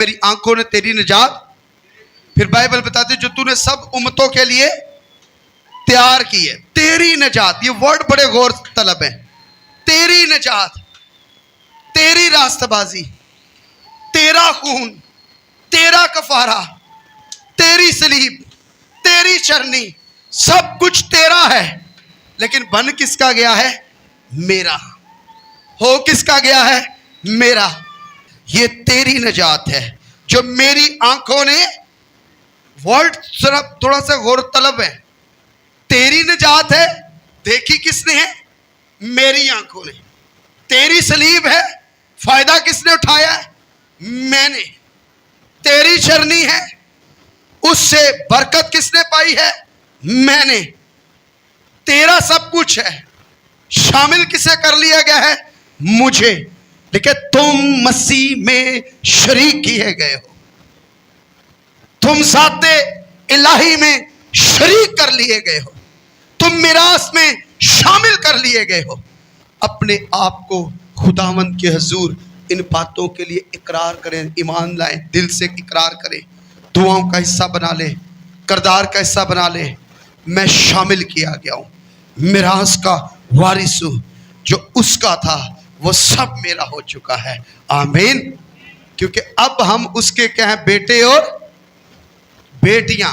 मेरी आंखों ने तेरी निजात, फिर बाइबल बताती है जो तूने सब उम्मतों के लिए तैयार की है। तेरी निजात, ये वर्ड बड़े गौर तलब है। तेरी निजात, तेरी रास्तबाजी, तेरा खून, तेरा कफारा, तेरी सलीब, तेरी चरनी, सब कुछ तेरा है। लेकिन बन किसका गया है? मेरा। हो किसका गया है? मेरा। ये तेरी निजात है जो मेरी आंखों ने, वर्ड थोड़ा सा गौर तलब है। तेरी निजात है, देखी किसने है? मेरी आंखों ने। तेरी सलीब है, फायदा किसने उठाया है? मैंने। तेरी चरनी है, उससे बरकत किसने पाई है? मैंने। तेरा सब कुछ है, शामिल किसे कर लिया गया है? मुझे। लेकिन तुम मसीह में शरीक किए गए हो, तुम साथे इलाही में शरीक कर लिए गए हो, तुम मिरास में शामिल कर लिए गए हो। अपने आप को खुदावंद के हुजूर इन बातों के लिए इकरार करें, ईमान लाएं, दिल से इकरार करें, दुआओं का हिस्सा बना ले, करदार का हिस्सा बना ले। मैं शामिल किया गया हूं, मिरास का वारिस हूं, जो उसका था वो सब मेरा हो चुका है। आमीन। क्योंकि अब हम उसके क्या हैं? बेटे और बेटियां।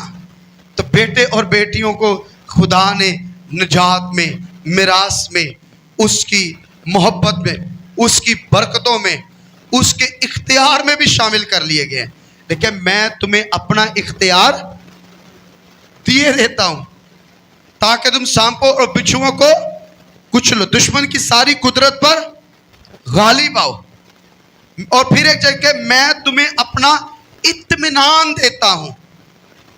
तो बेटे और बेटियों को खुदा ने निजात में, मिरास में, उसकी मोहब्बत में, उसकी बरकतों में, उसके इख्तियार में भी शामिल कर लिए गए। लेकिन मैं तुम्हें अपना इख्तियार दिए देता हूं ताकि तुम सांपों और बिच्छुओं को कुचलो, दुश्मन की सारी कुदरत पर गालिब आओ। और फिर एक जगह मैं तुम्हें अपना इत्मीनान देता हूं,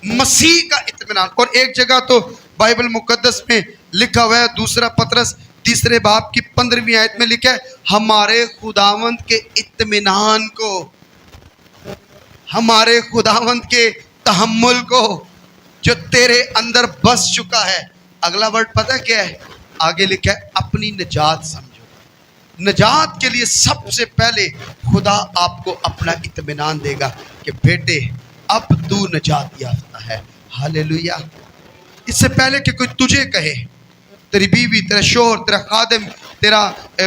मसीह का इत्मीनान। और एक जगह तो बाइबल मुकद्दस में लिखा हुआ है, दूसरा पतरस तीसरे बाब की 15वीं आयत में लिखा है, हमारे खुदावंद के इत्मीनान को, हमारे खुदावंद के तहम्मुल को जो तेरे अंदर बस चुका है। अगला वर्ड पता क्या है? आगे लिखा है अपनी निजात समझो। निजात के लिए सबसे पहले खुदा आपको अपना इत्मीनान देगा कि बेटे अब तू निजात याफ्ता है। हालेलुया। इससे पहले कि कोई तुझे कहे, तेरी बीवी, तेरा शोहर, तेरा खादिम, तेरा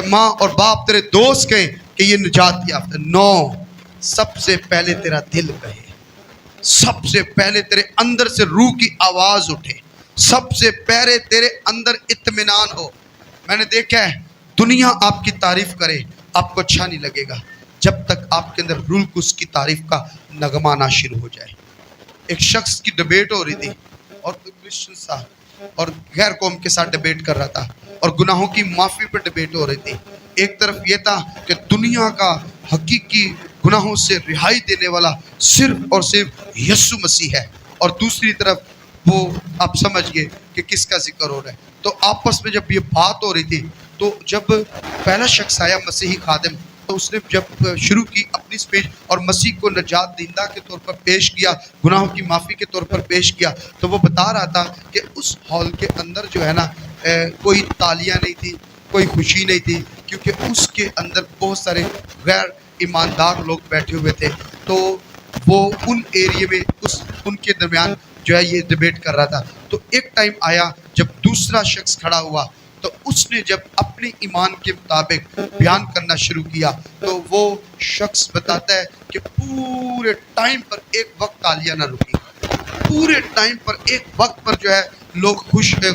माँ और बाप, तेरे दोस्त कहे कि ये निजात याफ्ता, नो, सबसे पहले तेरा दिल कहे, सबसे पहले तेरे अंदर से रूह की आवाज उठे, सबसे पहले तेरे अंदर इत्मीनान हो। मैंने देखा है दुनिया आपकी तारीफ करे, आपको अच्छा नहीं लगेगा जब तक आपके अंदर रूह कुस की तारीफ का नगमा ना शुरू हो जाए। एक शख्स की डिबेट हो रही थी और क्रिश्चियन साहब और गैर कौम के साथ डिबेट कर रहा था और गुनाहों की माफ़ी पर डिबेट हो रही थी। एक तरफ ये था कि दुनिया का हकीकी गुनाहों से रिहाई देने वाला सिर्फ और सिर्फ यीशु मसीह है, और दूसरी तरफ वो आप समझ गए कि किसका जिक्र हो रहा है। तो आपस में जब ये बात हो रही थी तो जब पहला शख्स आया मसीही खादिम, तो उसने जब शुरू की अपनी स्पीच और मसीह को नजात दींदा के तौर पर पेश किया, गुनाहों की माफ़ी के तौर पर पेश किया, तो वो बता रहा था कि उस हॉल के अंदर जो है ना कोई तालियां नहीं थी, कोई खुशी नहीं थी, क्योंकि उसके अंदर बहुत सारे गैर ईमानदार लोग बैठे हुए थे। तो वो उन एरिया में उनके दरमियान जो है ये डिबेट कर रहा था। तो एक टाइम आया जब दूसरा शख्स खड़ा हुआ, तो उसने जब अपने ईमान के मुताबिक बयान करना शुरू किया, तो वो शख्स बताता है कि पूरे टाइम पर एक वक्त तालियां ना रुकी, पूरे टाइम पर एक वक्त पर जो है लोग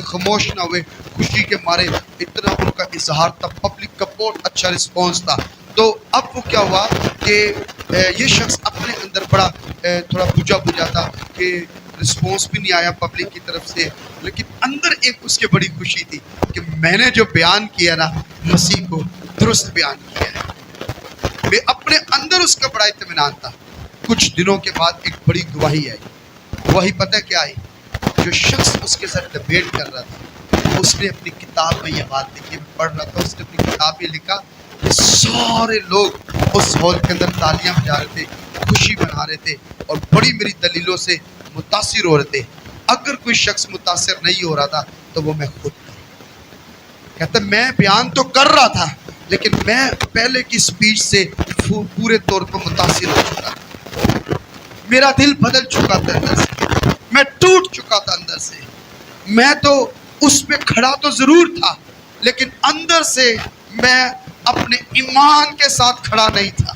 खामोश ना हुए, खुशी के मारे इतना उनका इजहार था, पब्लिक का बहुत अच्छा रिस्पॉन्स था। तो अब वो क्या हुआ कि ये शख्स अपने अंदर बड़ा थोड़ा बुझा था कि रिस्पॉन्स भी नहीं आया पब्लिक की तरफ से, लेकिन अंदर एक उसके बड़ी खुशी थी कि मैंने जो बयान किया ना मसीह को दुरुस्त बयान किया है। मैं अपने अंदर उसका बड़ा इत्मीनान था। कुछ दिनों के बाद एक बड़ी गवाही आई। गवाही पता क्या आई? जो शख्स उसके साथ डिबेट कर रहा था उसने अपनी किताब में यह बात लिखी, पढ़ रहा था, उसने अपनी किताब में लिखा कि सारे लोग उस हॉल के अंदर तालियां बजा रहे थे, खुशी मना रहे थे और बड़ी मेरी दलीलों से मुतासिर हो रहे थे। अगर कोई शख्स मुतासिर नहीं हो रहा था तो वो मैं खुद था। कहता मैं बयान तो कर रहा था लेकिन मैं पहले की स्पीच से पूरे तौर पर मुतासिर हो चुका था। میرا دل بدل چکا تھا اندر سے، میں ٹوٹ چکا تھا اندر سے. میں تو اس پہ کھڑا تو ضرور تھا لیکن اندر سے میں اپنے ایمان کے ساتھ کھڑا نہیں تھا.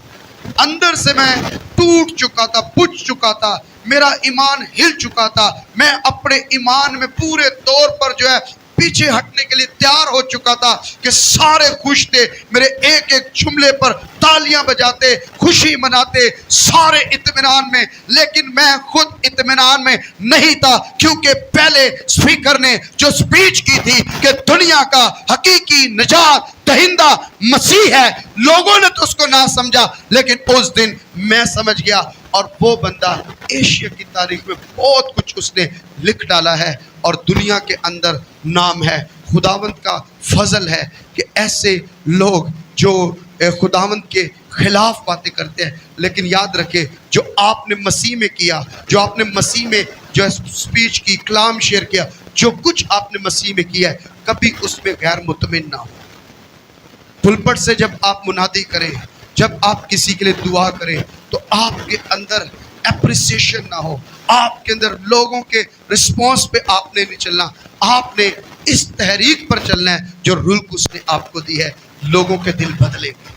اندر سے میں ٹوٹ چکا تھا، بجھ چکا تھا، میرا ایمان ہل چکا تھا. میں اپنے ایمان میں پورے طور پر جو ہے پیچھے ہٹنے کے لیے تیار ہو چکا تھا کہ سارے خوش تھے، میرے ایک ایک جملے پر تالیاں بجاتے، خوشی مناتے، سارے اطمینان میں. لیکن میں خود اطمینان میں نہیں تھا، کیونکہ پہلے اسپیکر نے جو سپیچ کی تھی کہ دنیا کا حقیقی نجات دہندہ مسیح ہے، لوگوں نے تو اس کو نہ سمجھا لیکن اس دن میں سمجھ گیا. اور وہ بندہ ایشیا کی تاریخ میں بہت کچھ اس نے لکھ ڈالا ہے اور دنیا کے اندر نام ہے. خداوند کا فضل ہے کہ ایسے لوگ جو خداوند کے خلاف باتیں کرتے ہیں، لیکن یاد رکھے جو آپ نے مسیح میں کیا، جو آپ نے مسیح میں جو سپیچ کی، کلام شیئر کیا، جو کچھ آپ نے مسیح میں کیا ہے، کبھی اس میں غیر مطمئن نہ ہو. پلپٹ سے جب آپ منادی کریں، جب آپ کسی کے لیے دعا کریں تو آپ کے اندر اپریسیشن نہ ہو، آپ کے اندر لوگوں کے رسپانس پہ آپ نے نہیں چلنا، آپ نے اس تحریک پر چلنا ہے جو رول اس نے آپ کو دی ہے. لوگوں کے دل بدلے گے.